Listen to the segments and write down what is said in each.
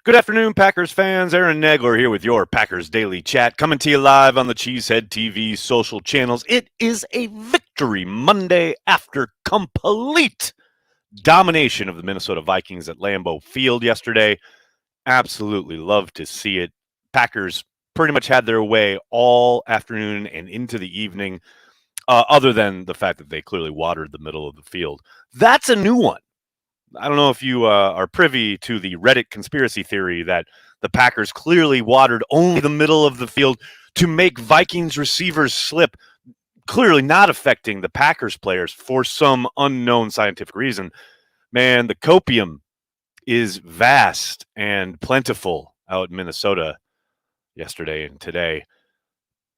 Good afternoon, Packers fans. Aaron Nagler here with your Packers Daily Chat, coming to you live on the Cheesehead TV social channels. It is a victory Monday after complete domination of the Minnesota Vikings at Lambeau Field yesterday. Absolutely love to see it. Packers pretty much had their way all afternoon and into the evening, other than the fact that they clearly watered the middle of the field. That's a new one. I don't know if you are privy to the Reddit conspiracy theory that the Packers clearly watered only the middle of the field to make Vikings receivers slip, clearly not affecting the Packers players for some unknown scientific reason. Man, the copium is vast and plentiful out in Minnesota yesterday and today.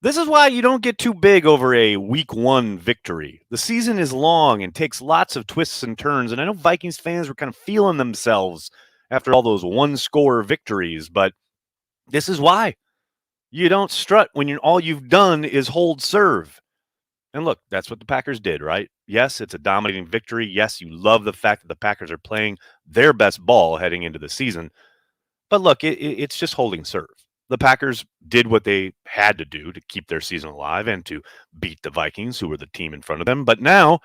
This is why you don't get too big over a week one victory. The season is long and takes lots of twists and turns. And I know Vikings fans were kind of feeling themselves after all those one-score victories, but this is why you don't strut when all you've done is hold serve. And look, that's what the Packers did, right? Yes, it's a dominating victory. Yes, you love the fact that the Packers are playing their best ball heading into the season. But look, it's just holding serve. The Packers did what they had to do to keep their season alive and to beat the Vikings, who were the team in front of them. But now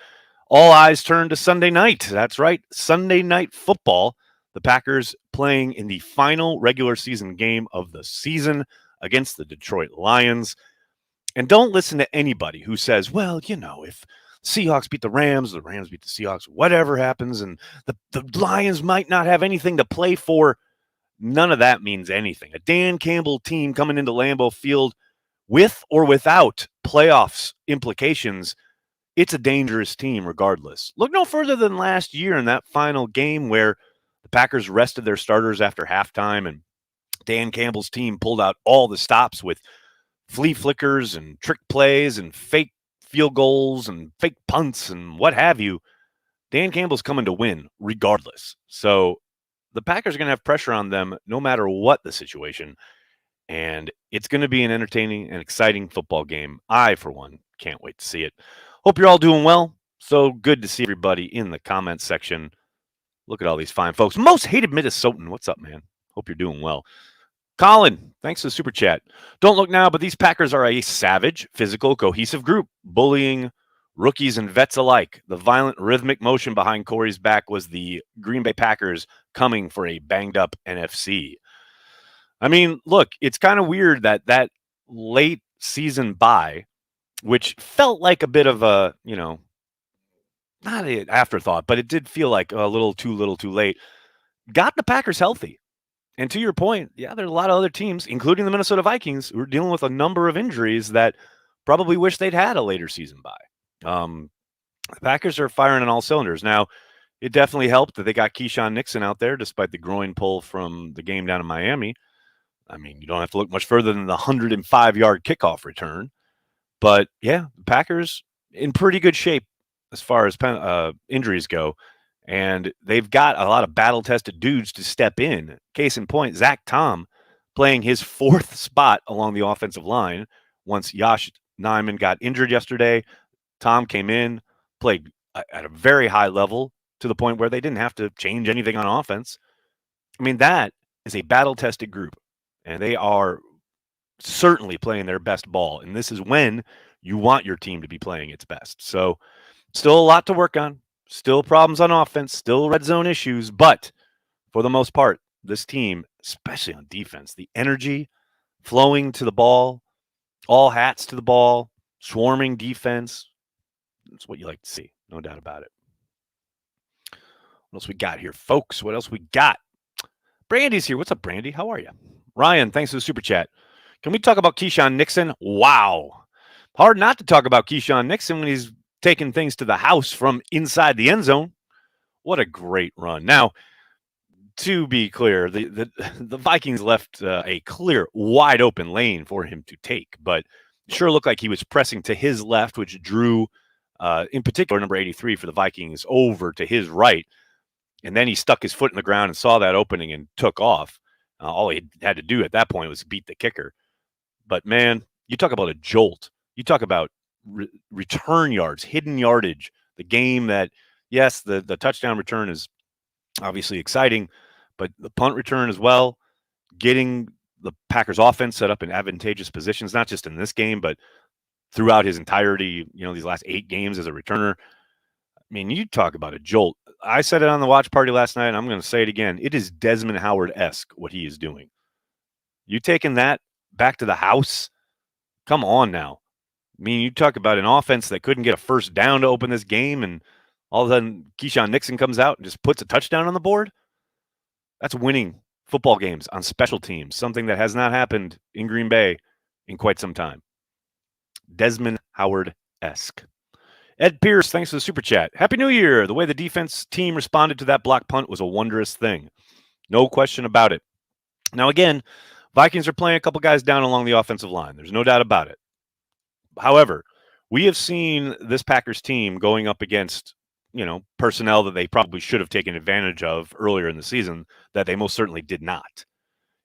all eyes turn to Sunday night. That's right, Sunday night football. The Packers playing in the final regular season game of the season against the Detroit Lions. And don't listen to anybody who says, well, if Seahawks beat the Rams beat the Seahawks, whatever happens, and the Lions might not have anything to play for. None of that means anything. A Dan Campbell team coming into Lambeau Field with or without playoffs implications, it's a dangerous team regardless. Look no further than last year in that final game where the Packers rested their starters after halftime and Dan Campbell's team pulled out all the stops with flea flickers and trick plays and fake field goals and fake punts and what have you. Dan Campbell's coming to win regardless. So the Packers are going to have pressure on them no matter what the situation, and it's going to be an entertaining and exciting football game. I, for one, can't wait to see it. Hope you're all doing well. So good to see everybody in the comments section. Look at all these fine folks. Most hated Minnesotan. What's up, man? Hope you're doing well. Colin, thanks for the super chat. Don't look now, but these Packers are a savage, physical, cohesive group, bullying rookies and vets alike. The violent, rhythmic motion behind Corey's back was the Green Bay Packers coming for a banged-up NFC. I mean, look, it's kind of weird that late season bye, which felt like a bit of a, not an afterthought, but it did feel like a little too late, got the Packers healthy. And to your point, yeah, there are a lot of other teams, including the Minnesota Vikings, who are dealing with a number of injuries that probably wish they'd had a later season bye. The Packers are firing on all cylinders. Now, it definitely helped that they got Kiesean Nixon out there despite the groin pull from the game down in Miami. I mean, you don't have to look much further than the 105-yard kickoff return. But, yeah, the Packers in pretty good shape as far as injuries go. And they've got a lot of battle-tested dudes to step in. Case in point, Zach Tom playing his fourth spot along the offensive line once Josh Nijman got injured yesterday. Tom came in, played at a very high level to the point where they didn't have to change anything on offense. I mean, that is a battle-tested group, and they are certainly playing their best ball. And this is when you want your team to be playing its best. So still a lot to work on, still problems on offense, still red zone issues. But for the most part, this team, especially on defense, the energy flowing to the ball, all hats to the ball, swarming defense, that's what you like to see, no doubt about it. What else we got here, folks? What else we got? Brandy's here. What's up, Brandy? How are you? Ryan, thanks for the super chat. Can we talk about Kiesean Nixon? Wow. Hard not to talk about Kiesean Nixon when he's taking things to the house from inside the end zone. What a great run. Now, to be clear, the Vikings left a clear, wide open lane for him to take, but it sure looked like he was pressing to his left, which drew, in particular, number 83 for the Vikings over to his right. And then he stuck his foot in the ground and saw that opening and took off. All he had to do at that point was beat the kicker. But, man, you talk about a jolt. You talk about return yards, hidden yardage, the game that, yes, the touchdown return is obviously exciting, but the punt return as well. getting the Packers offense set up in advantageous positions, not just in this game, but throughout his entirety, these last 8 games as a returner. I mean, you talk about a jolt. I said it on the watch party last night, and I'm going to say it again. It is Desmond Howard-esque what he is doing. You taking that back to the house? Come on now. I mean, you talk about an offense that couldn't get a first down to open this game, and all of a sudden Kiesean Nixon comes out and just puts a touchdown on the board. That's winning football games on special teams, something that has not happened in Green Bay in quite some time. Desmond Howard-esque. Ed Pierce, thanks for the super chat. Happy New Year. The way the defense team responded to that block punt was a wondrous thing. No question about it. Now, again, Vikings are playing a couple guys down along the offensive line. There's no doubt about it. However, we have seen this Packers team going up against, personnel that they probably should have taken advantage of earlier in the season that they most certainly did not.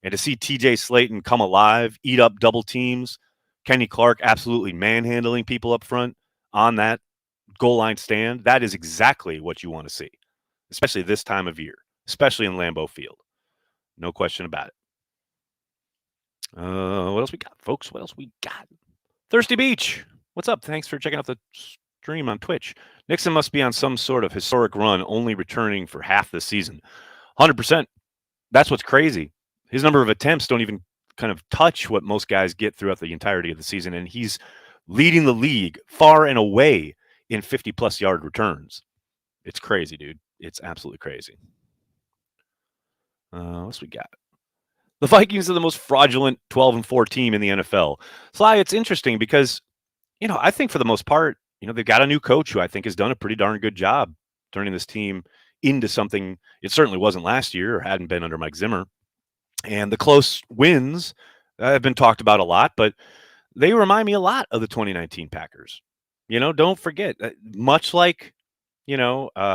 And to see TJ Slayton come alive, eat up double teams, Kenny Clark absolutely manhandling people up front on that goal line stand, that is exactly what you want to see, especially this time of year, especially in Lambeau Field. No question about it. What else we got, folks? What else we got? Thirsty Beach, what's up? Thanks for checking out the stream on Twitch. Nixon must be on some sort of historic run, only returning for half the season. 100%. That's what's crazy. His number of attempts don't even kind of touch what most guys get throughout the entirety of the season, and he's leading the league far and away in 50-plus yard returns. It's crazy, dude. It's absolutely crazy. What else we got? The Vikings are the most fraudulent 12-4 team in the NFL. Sly, it's interesting because, I think for the most part, they've got a new coach who I think has done a pretty darn good job turning this team into something it certainly wasn't last year or hadn't been under Mike Zimmer. And the close wins have been talked about a lot, but they remind me a lot of the 2019 Packers. Don't forget, much like Matt's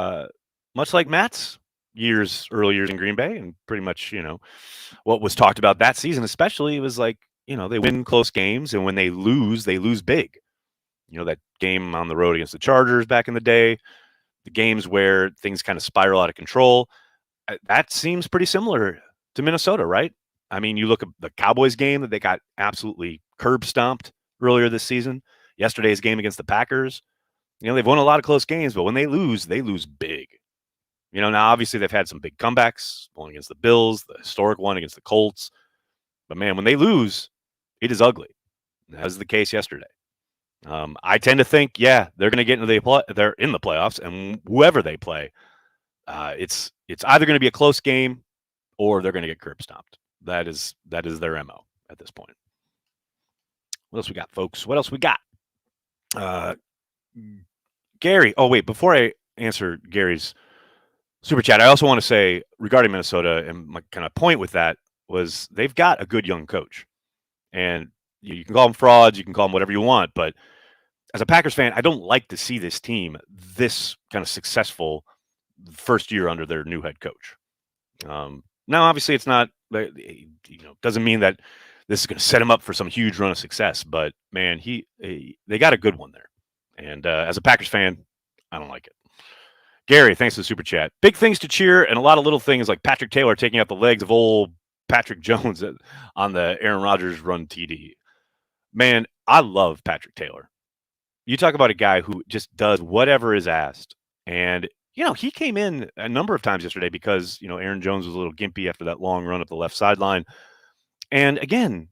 early years in Green Bay, and pretty much, what was talked about that season, especially, it was like, they win close games, and when they lose big. That game on the road against the Chargers back in the day, the games where things kind of spiral out of control. That seems pretty similar to Minnesota, right? I mean, you look at the Cowboys game that they got absolutely curb stomped earlier this season. Yesterday's game against the Packers. They've won a lot of close games, but when they lose big. Now obviously they've had some big comebacks, one against the Bills, the historic one against the Colts. But man, when they lose, it is ugly. That was the case yesterday. I tend to think, they're going to get into they're in the playoffs, and whoever they play, it's either going to be a close game or they're going to get curb stomped. That is their MO at this point. What else we got, folks? What else we got? Gary. Oh, wait, before I answer Gary's super chat, I also want to say regarding Minnesota, and my kind of point with that was they've got a good young coach. And you can call them frauds, you can call them whatever you want, but as a Packers fan, I don't like to see this team this kind of successful first year under their new head coach. Now, obviously, it's not, doesn't mean that this is going to set him up for some huge run of success, but man, they got a good one there. And as a Packers fan, I don't like it. Gary, thanks for the super chat. Big things to cheer and a lot of little things like Patrick Taylor taking out the legs of old Patrick Jones on the Aaron Rodgers run TD. Man, I love Patrick Taylor. You talk about a guy who just does whatever is asked. And, he came in a number of times yesterday because, Aaron Jones was a little gimpy after that long run up the left sideline. And again,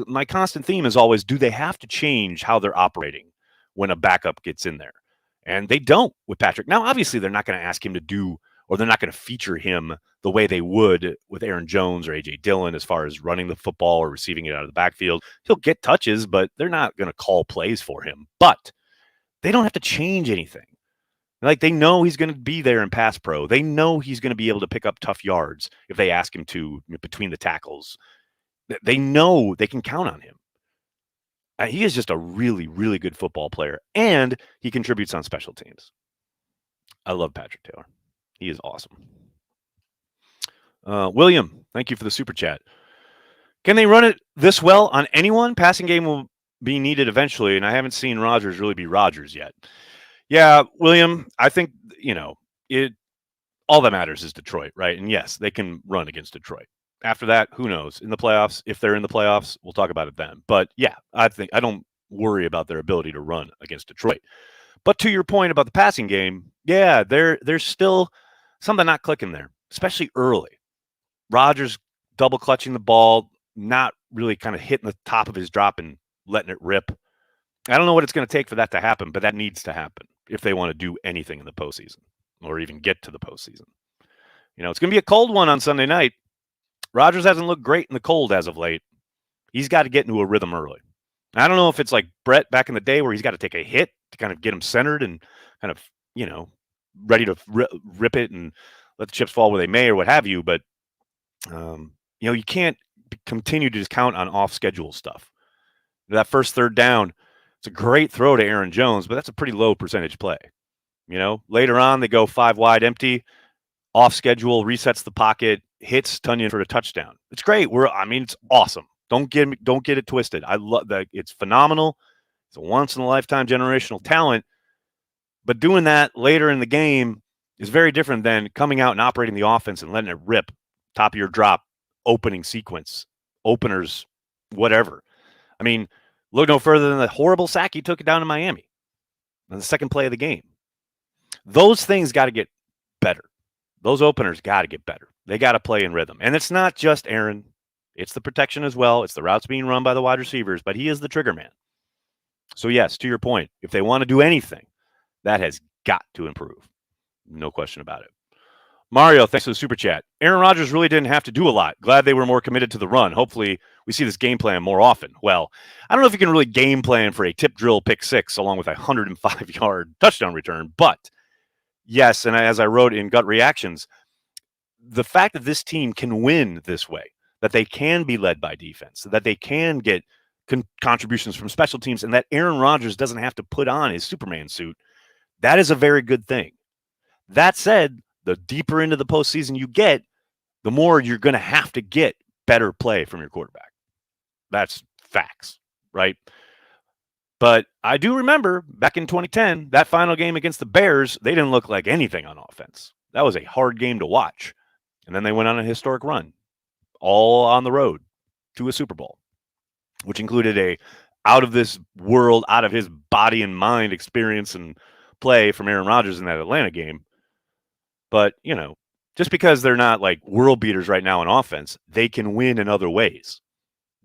my constant theme is always, do they have to change how they're operating when a backup gets in there? And they don't with Patrick. Now, obviously, they're not going to ask him to do, or they're not going to feature him the way they would with Aaron Jones or A.J. Dillon as far as running the football or receiving it out of the backfield. He'll get touches, but they're not going to call plays for him. But they don't have to change anything. Like, they know he's going to be there in pass pro. They know he's going to be able to pick up tough yards if they ask him to between the tackles. They know they can count on him. He is just a really, really good football player, and he contributes on special teams. I love Patrick Taylor. He is awesome. William, thank you for the super chat. Can they run it this well on anyone? Passing game will be needed eventually, and I haven't seen Rodgers really be Rodgers yet. Yeah, William, I think, all that matters is Detroit, right? And yes, they can run against Detroit. After that, who knows? In the playoffs, if they're in the playoffs, we'll talk about it then. But yeah, I don't worry about their ability to run against Detroit. But to your point about the passing game, yeah, there's still something not clicking there, especially early. Rodgers double clutching the ball, not really kind of hitting the top of his drop and letting it rip. I don't know what it's going to take for that to happen, but that needs to happen if they want to do anything in the postseason or even get to the postseason. It's going to be a cold one on Sunday night. Rodgers hasn't looked great in the cold as of late. He's got to get into a rhythm early. I don't know if it's like Brett back in the day where he's got to take a hit to kind of get him centered and kind of, ready to rip it and let the chips fall where they may or what have you. But, you can't continue to just count on off-schedule stuff. That first third down, it's a great throw to Aaron Jones, but that's a pretty low percentage play. Later on, they go 5 wide empty, off schedule, resets the pocket, hits Tunyon for a touchdown. It's great. It's awesome. Don't get it twisted. I love that. It's phenomenal. It's a once in a lifetime generational talent. But doing that later in the game is very different than coming out and operating the offense and letting it rip, top of your drop, opening sequence, openers, whatever. Look no further than the horrible sack he took it down in Miami on the second play of the game. Those things got to get better. Those openers got to get better. They got to play in rhythm. And it's not just Aaron. It's the protection as well. It's the routes being run by the wide receivers, but he is the trigger man. So, yes, to your point, if they want to do anything, that has got to improve. No question about it. Mario, thanks for the super chat. Aaron Rodgers really didn't have to do a lot. Glad they were more committed to the run. Hopefully, we see this game plan more often. Well, I don't know if you can really game plan for a tip drill pick six along with a 105-yard touchdown return, but yes, and as I wrote in Gut Reactions, the fact that this team can win this way, that they can be led by defense, that they can get contributions from special teams, and that Aaron Rodgers doesn't have to put on his Superman suit, that is a very good thing. That said, the deeper into the postseason you get, the more you're going to have to get better play from your quarterback. That's facts, right? But I do remember back in 2010, that final game against the Bears, they didn't look like anything on offense. That was a hard game to watch. And then they went on a historic run, all on the road to a Super Bowl, which included a out of this world, out of his body and mind experience and play from Aaron Rodgers in that Atlanta game. But, just because they're not like world beaters right now in offense, they can win in other ways.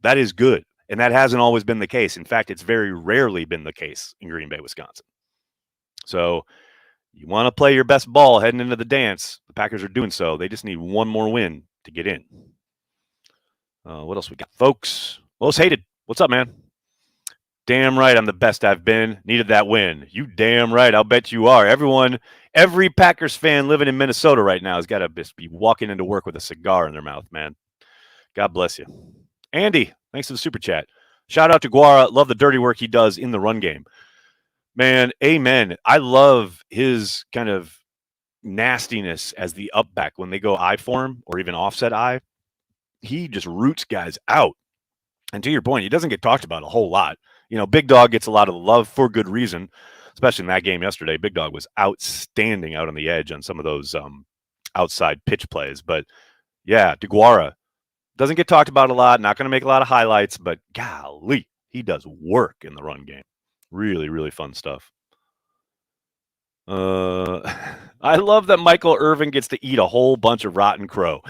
That is good. And that hasn't always been the case. In fact, it's very rarely been the case in Green Bay, Wisconsin. So you want to play your best ball heading into the dance. The Packers are doing so. They just need one more win to get in. What else we got, folks? Most hated. What's up, man? Damn right I'm the best I've been. Needed that win. You damn right. I'll bet you are. Every Packers fan living in Minnesota right now has got to be walking into work with a cigar in their mouth, man. God bless you. Andy, thanks for the super chat. Shout out to Guara. Love the dirty work he does in the run game. Man, amen. I love his kind of nastiness as the up back when they go I form or even offset I. He just roots guys out. And to your point, he doesn't get talked about a whole lot. Big Dog gets a lot of love for good reason, especially in that game yesterday. Big Dog was outstanding out on the edge on some of those outside pitch plays. But, yeah, DeGuara doesn't get talked about a lot, not going to make a lot of highlights, but golly, he does work in the run game. Really, really fun stuff. I love that Michael Irvin gets to eat a whole bunch of rotten crow.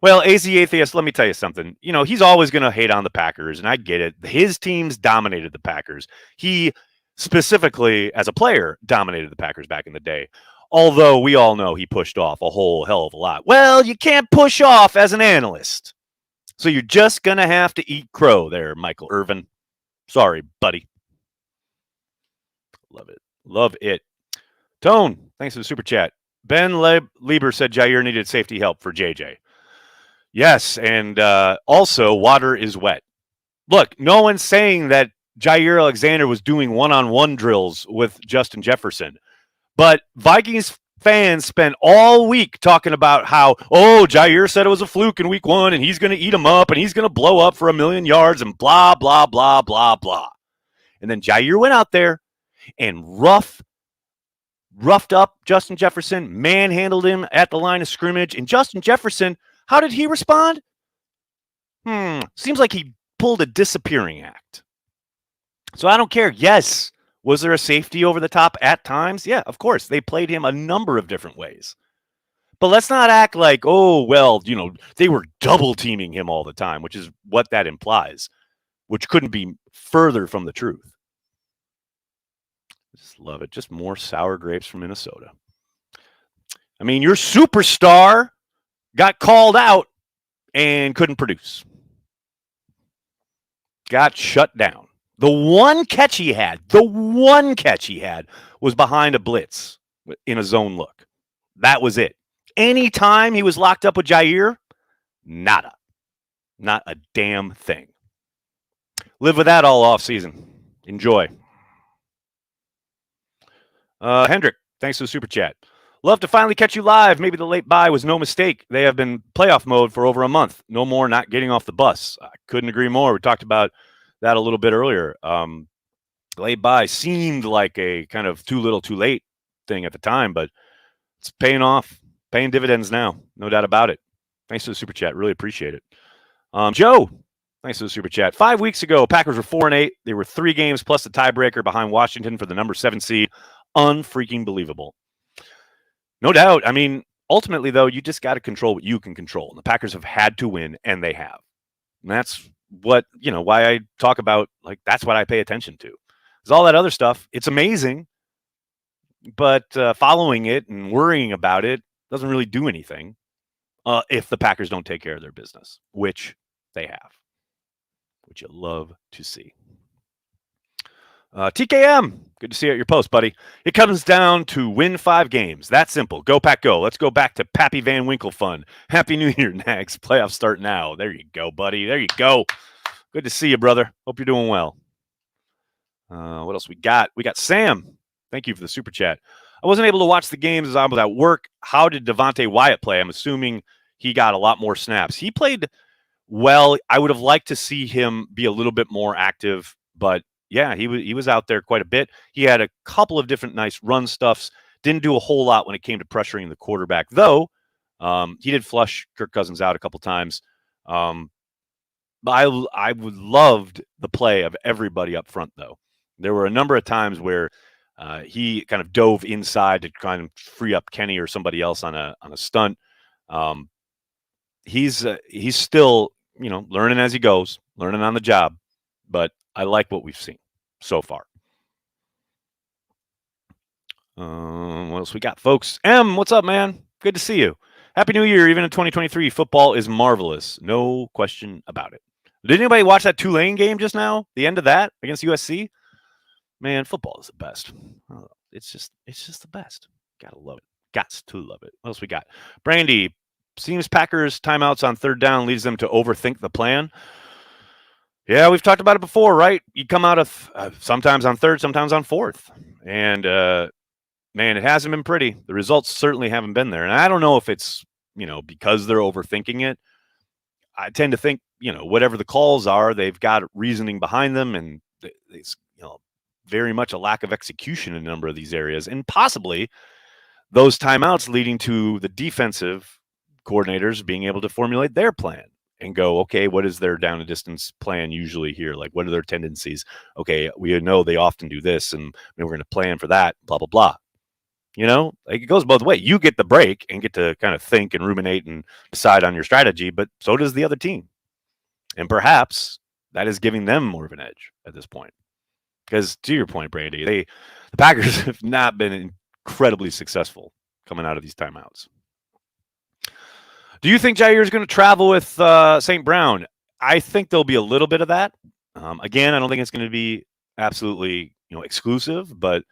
Well, AZ Atheist, let me tell you something. He's always going to hate on the Packers, and I get it. His teams dominated the Packers. He specifically, as a player, dominated the Packers back in the day. Although we all know he pushed off a whole hell of a lot. Well, you can't push off as an analyst. So you're just going to have to eat crow there, Michael Irvin. Sorry, buddy. Love it. Love it. Tone, thanks for the super chat. Ben Lieber said Jair needed safety help for JJ. Yes, and also water is wet. Look, no one's saying that Jair Alexander was doing one-on-one drills with Justin Jefferson. But Vikings fans spent all week talking about how, Jair said it was a fluke in week 1, and he's going to eat him up, and he's going to blow up for 1,000,000 yards, and blah, blah, blah, blah, blah. And then Jair went out there and roughed up Justin Jefferson, manhandled him at the line of scrimmage. And Justin Jefferson, how did he respond? Seems like he pulled a disappearing act. So I don't care. Yes, was there a safety over the top at times? Yeah, of course. They played him a number of different ways. But let's not act like, oh, well, they were double teaming him all the time, which is what that implies, which couldn't be further from the truth. Just love it. Just more sour grapes from Minnesota. I mean, your superstar got called out and couldn't produce. Got shut down. The one catch he had was behind a blitz in a zone look. That was it. Anytime he was locked up with Jair, nada. Not a damn thing. Live with that all off season. Enjoy. Hendrick, thanks for the super chat. Love to finally catch you live. Maybe the late bye was no mistake. They have been playoff mode for over a month. No more not getting off the bus. I couldn't agree more. We talked about that a little bit earlier. Late bye seemed like a kind of too little, too late thing at the time, but it's paying off, paying dividends now. No doubt about it. Thanks for the super chat. Really appreciate it. Joe, thanks for the super chat. 5 weeks ago, Packers were 4-8. They were 3 games plus the tiebreaker behind Washington for the number 7 seed. Unfreaking believable. No doubt. I mean, ultimately, though, you just got to control what you can control. And the Packers have had to win, and they have. And that's what, why I talk about, like, that's what I pay attention to. Because all that other stuff, it's amazing, but following it and worrying about it doesn't really do anything if the Packers don't take care of their business, which they have, which you love to see. TKM, good to see you at your post, buddy. It comes down to win 5 games. That simple. Go, Pack, go. Let's go back to Pappy Van Winkle fun. Happy New Year, Nags. Playoffs start now. There you go, buddy. There you go. Good to see you, brother. Hope you're doing well. What else we got? We got Sam. Thank you for the super chat. I wasn't able to watch the games as I was at work. How did Devonte Wyatt play? I'm assuming he got a lot more snaps. He played well. I would have liked to see him be a little bit more active, but yeah, he was out there quite a bit. He had a couple of different nice run stuffs. Didn't do a whole lot when it came to pressuring the quarterback, though. He did flush Kirk Cousins out a couple times. But I loved the play of everybody up front, though. There were a number of times where he kind of dove inside to kind of free up Kenny or somebody else on a stunt. He's still learning as he goes, learning on the job, but I like what we've seen so far. What else we got, folks? M, what's up, man? Good to see you. Happy New Year. Even in 2023, football is marvelous. No question about it. Did anybody watch that Tulane game just now? The end of that against USC? Man, football is the best. It's just the best. Gotta love it. Gots to love it. What else we got? Brandy, seems Packers timeouts on 3rd down leads them to overthink the plan. Yeah, we've talked about it before, right? You come out of sometimes on 3rd, sometimes on 4th. And, man, it hasn't been pretty. The results certainly haven't been there. And I don't know if it's, because they're overthinking it. I tend to think, whatever the calls are, they've got reasoning behind them. And it's, very much a lack of execution in a number of these areas. And possibly those timeouts leading to the defensive coordinators being able to formulate their plan. And go, okay, what is their down and distance plan usually here? Like, what are their tendencies? Okay, we know they often do this, and we're going to plan for that, blah, blah, blah. Like it goes both ways. You get the break and get to kind of think and ruminate and decide on your strategy, but so does the other team. And that is giving them more of an edge at this point. Because to your point, Brandy, the Packers have not been incredibly successful coming out of these timeouts. Do you think Jair is going to travel with St. Brown? I think there'll be a little bit of that. Again, I don't think it's going to be absolutely exclusive, but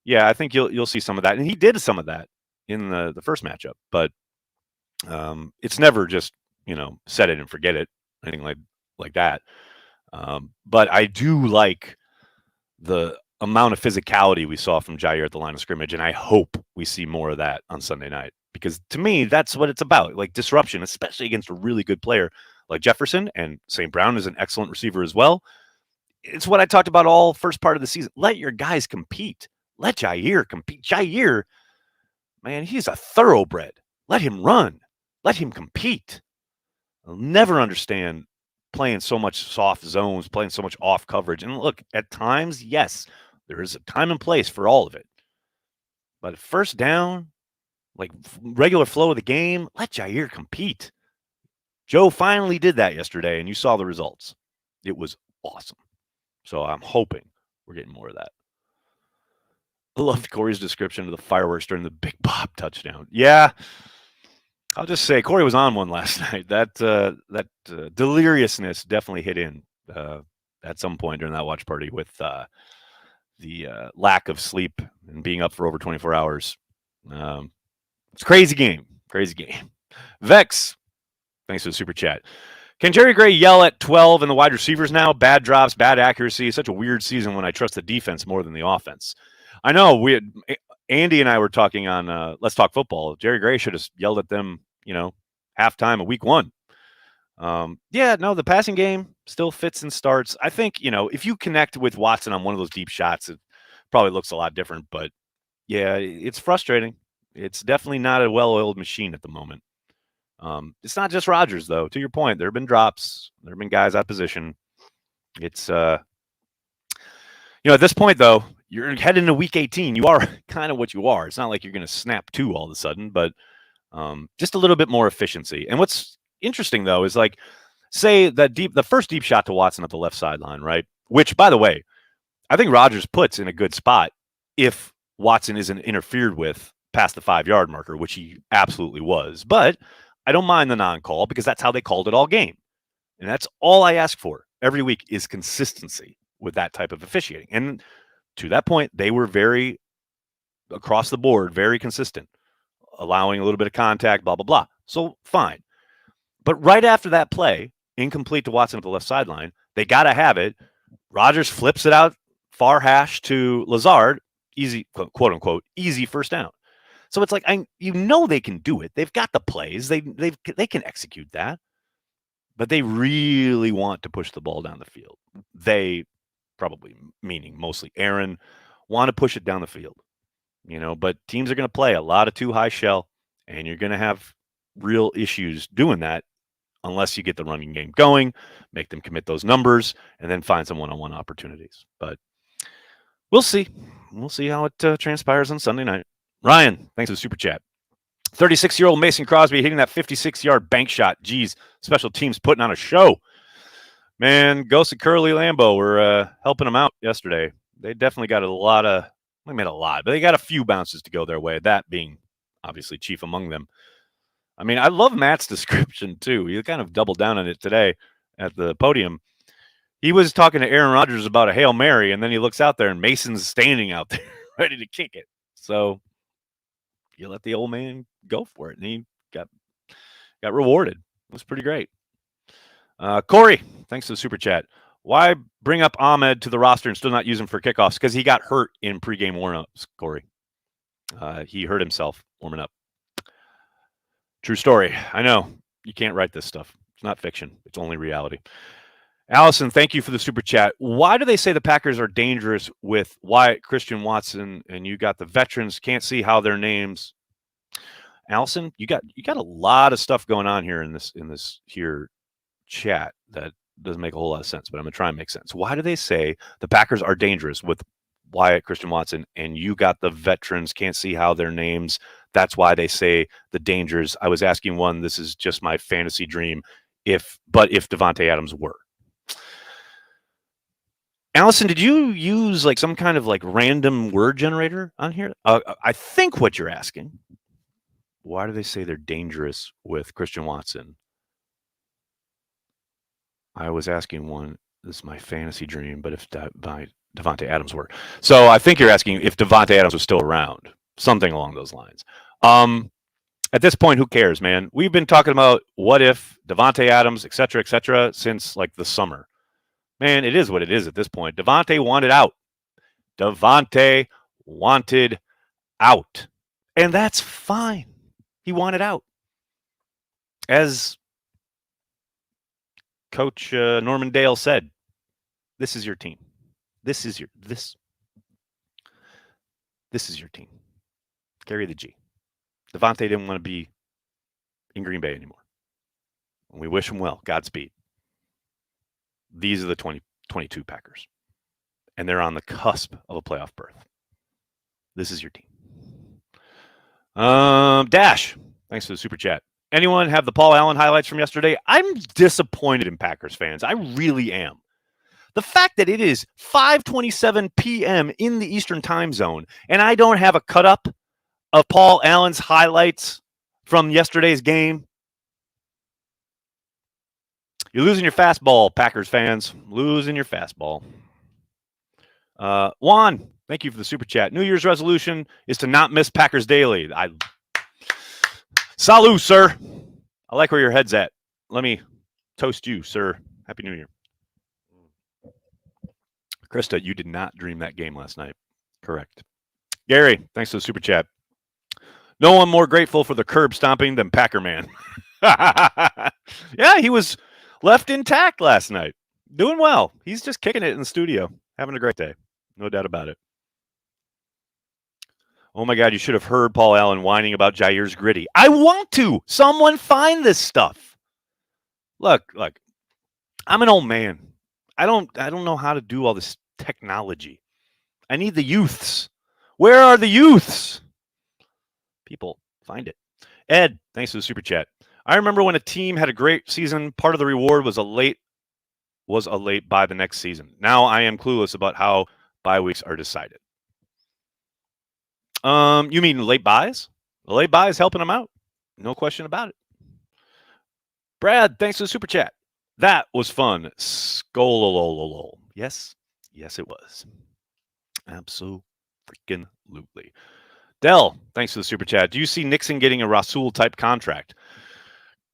yeah, I think you'll see some of that. And he did some of that in the first matchup, but it's never just set it and forget it, anything like that. But I do like the amount of physicality we saw from Jair at the line of scrimmage, and I hope we see more of that on Sunday night. Because to me, that's what it's about, like disruption, especially against a really good player like Jefferson, and St. Brown is an excellent receiver as well. It's what I talked about all first part of the season. Let your guys compete. Let Jair compete. Jair, man, he's a thoroughbred. Let him run. Let him compete. I'll never understand playing so much soft zones, playing so much off coverage. And look, at times, yes, there is a time and place for all of it. But first down, like regular flow of the game, let Jair compete. Joe finally did that yesterday, and you saw the results. It was awesome. So I'm hoping we're getting more of that. I loved Corey's description of the fireworks during the Big Bob touchdown. Yeah, I'll just say Corey was on one last night. That deliriousness definitely hit in at some point during that watch party with the lack of sleep and being up for over 24 hours. It's a crazy game. Crazy game. Vex, thanks for the super chat. Can Jerry Gray yell at 12 and the wide receivers now? Bad drops, bad accuracy. Such a weird season when I trust the defense more than the offense. I know Andy and I were talking on Let's Talk Football. Jerry Gray should have yelled at them, halftime of week 1. The passing game still fits and starts. I think, if you connect with Watson on one of those deep shots, it probably looks a lot different. But, yeah, it's frustrating. It's definitely not a well-oiled machine at the moment. It's not just Rodgers, though. To your point, there have been drops. There have been guys out of position. It's, at this point, though, you're heading into week 18. You are kind of what you are. It's not like you're going to snap 2 all of a sudden, but just a little bit more efficiency. And what's interesting, though, is like, say the first deep shot to Watson at the left sideline, right? Which, by the way, I think Rodgers puts in a good spot if Watson isn't interfered with past the 5-yard marker, which he absolutely was. But I don't mind the non-call because that's how they called it all game. And that's all I ask for every week is consistency with that type of officiating. And to that point, they were very, across the board, very consistent, allowing a little bit of contact, blah, blah, blah. So fine. But right after that play, incomplete to Watson at the left sideline, they got to have it. Rodgers flips it out, far hash to Lazard, easy, quote unquote, easy first down. So it's like, they can do it. They've got the plays. They can execute that. But they really want to push the ball down the field. They, probably meaning mostly Aaron, want to push it down the field. But teams are going to play a lot of too high shell, and you're going to have real issues doing that unless you get the running game going, make them commit those numbers, and then find some one-on-one opportunities. But we'll see. We'll see how it transpires on Sunday night. Ryan, thanks for the super chat. 36-year-old Mason Crosby hitting that 56-yard bank shot. Geez, special teams putting on a show. Man, Ghost and Curly Lambeau were helping them out yesterday. They definitely got but they got a few bounces to go their way, that being obviously chief among them. I mean, I love Matt's description, too. He kind of doubled down on it today at the podium. He was talking to Aaron Rodgers about a Hail Mary, and then he looks out there, and Mason's standing out there ready to kick it. So you let the old man go for it, and he got rewarded. It was pretty great. Corey, thanks for the super chat. Why bring up Ahmed to the roster and still not use him for kickoffs? Because he got hurt in pregame warm-ups, Corey. He hurt himself warming up. True story. I know. You can't write this stuff. It's not fiction. It's only reality. Allison, thank you for the super chat. Why do they say the Packers are dangerous with Wyatt, Christian Watson, and you got the veterans? Can't see how their names. Allison, you got a lot of stuff going on here in this here chat that doesn't make a whole lot of sense, but I'm gonna try and make sense. Why do they say the Packers are dangerous with Wyatt, Christian Watson, and you got the veterans? Can't see how their names. That's why they say the dangers. I was asking one. This is just my fantasy dream. If Devonte Adams were. Allison, did you use like some kind of like random word generator on here? I think what you're asking. Why do they say they're dangerous with Christian Watson? I was asking one. This is my fantasy dream, but if Devonte Adams were. So I think you're asking if Devonte Adams was still around, something along those lines. At this point, who cares, man? We've been talking about what if Devonte Adams, et cetera, since like the summer. Man, it is what it is at this point. Devonte wanted out. Devonte wanted out. And that's fine. He wanted out. As Coach Norman Dale said, this is your team. This is your team. Carry the G. Devonte didn't want to be in Green Bay anymore. And we wish him well. Godspeed. These are the 2022 Packers, and they're on the cusp of a playoff berth. This is your team. Dash, thanks for the super chat. Anyone have the Paul Allen highlights from yesterday? I'm disappointed in Packers fans. I really am. The fact that it is 5:27 p.m. in the Eastern time zone, and I don't have a cut-up of Paul Allen's highlights from yesterday's game. You're losing your fastball, Packers fans. Losing your fastball. Juan, thank you for the super chat. New Year's resolution is to not miss Packers Daily. Salud, sir. I like where your head's at. Let me toast you, sir. Happy New Year. Krista, you did not dream that game last night. Correct. Gary, thanks for the super chat. No one more grateful for the curb stomping than Packer Man. Yeah, he was left intact last night. Doing well. He's just kicking it in the studio. Having a great day. No doubt about it. Oh my God, you should have heard Paul Allen whining about Jair's gritty. I want to. Someone find this stuff. Look, I'm an old man. I don't know how to do all this technology. I need the youths. Where are the youths? People, find it. Ed, thanks for the super chat. I remember when a team had a great season, part of the reward was a late bye the next season. Now I am clueless about how bye weeks are decided. You mean late buys? The late buy is helping them out. No question about it. Brad, thanks for the super chat. That was fun. Skolololol. Yes, it was. Absolutely. Dell, thanks for the super chat. Do you see Nixon getting a Rasul type contract?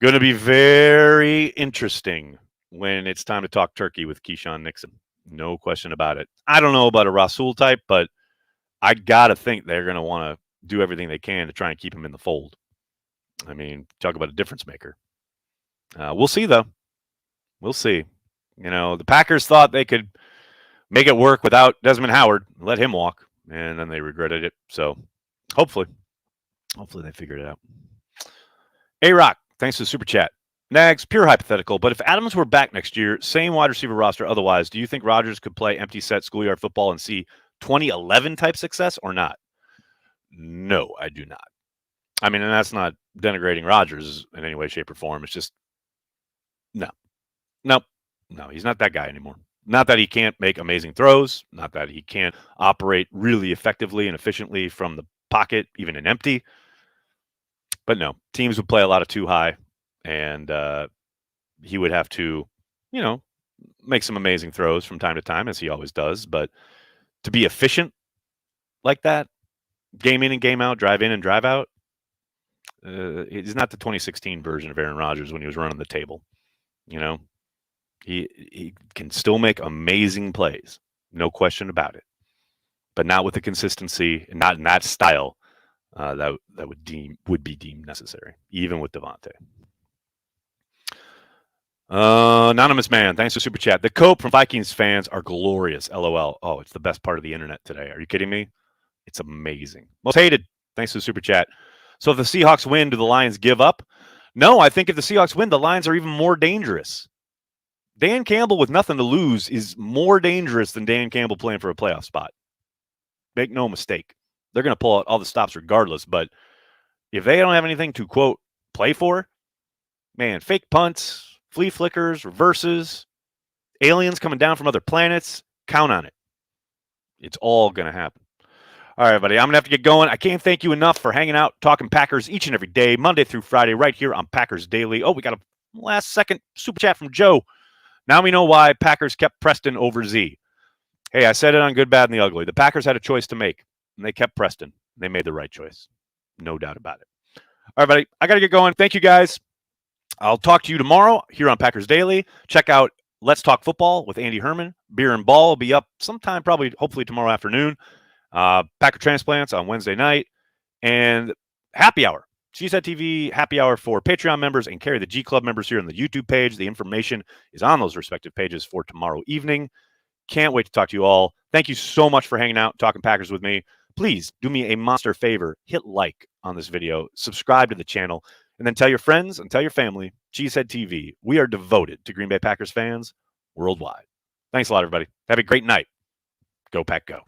Going to be very interesting when it's time to talk turkey with Kiesean Nixon. No question about it. I don't know about a Rasul type, but I got to think they're going to want to do everything they can to try and keep him in the fold. I mean, talk about a difference maker. We'll see, though. We'll see. You know, the Packers thought they could make it work without Desmond Howard, let him walk, and then they regretted it. So hopefully they figured it out. A-Rock, thanks for the super chat. Nags, pure hypothetical, but if Adams were back next year, same wide receiver roster otherwise, do you think Rodgers could play empty set schoolyard football and see 2011 type success or not? No, I do not. I mean, and that's not denigrating Rodgers in any way, shape, or form. It's just, no, he's not that guy anymore. Not that he can't make amazing throws, not that he can't operate really effectively and efficiently from the pocket, even in empty. But no, teams would play a lot of too high, and he would have to, make some amazing throws from time to time, as he always does. But to be efficient like that, game in and game out, drive in and drive out, he's not the 2016 version of Aaron Rodgers when he was running the table. He can still make amazing plays, no question about it, but not with the consistency and not in that style that would be deemed necessary, even with Devonte. Anonymous man, thanks for super chat. The cope from Vikings fans are glorious. LOL. Oh, it's the best part of the internet today. Are you kidding me? It's amazing. Most hated. Thanks for the super chat. So if the Seahawks win, do the Lions give up? No, I think if the Seahawks win, the Lions are even more dangerous. Dan Campbell with nothing to lose is more dangerous than Dan Campbell playing for a playoff spot. Make no mistake. They're going to pull out all the stops regardless, but if they don't have anything to, quote, play for, man, fake punts, flea flickers, reverses, aliens coming down from other planets, count on it. It's all going to happen. All right, everybody, I'm going to have to get going. I can't thank you enough for hanging out, talking Packers each and every day, Monday through Friday, right here on Packers Daily. Oh, we got a last-second super chat from Joe. Now we know why Packers kept Preston over Z. Hey, I said it on Good, Bad, and the Ugly. The Packers had a choice to make, and they kept Preston. They made the right choice. No doubt about it. All right, buddy, I got to get going. Thank you, guys. I'll talk to you tomorrow here on Packers Daily. Check out Let's Talk Football with Andy Herman. Beer and Ball will be up sometime, hopefully tomorrow afternoon. Packer Transplants on Wednesday night. And Happy Hour. Cheesehead TV Happy Hour for Patreon members and Carry the G Club members here on the YouTube page. The information is on those respective pages for tomorrow evening. Can't wait to talk to you all. Thank you so much for hanging out, talking Packers with me. Please do me a monster favor. Hit like on this video. Subscribe to the channel. And then tell your friends and tell your family. Cheesehead TV. We are devoted to Green Bay Packers fans. worldwide. Thanks a lot, everybody. Have a great night. Go Pack Go.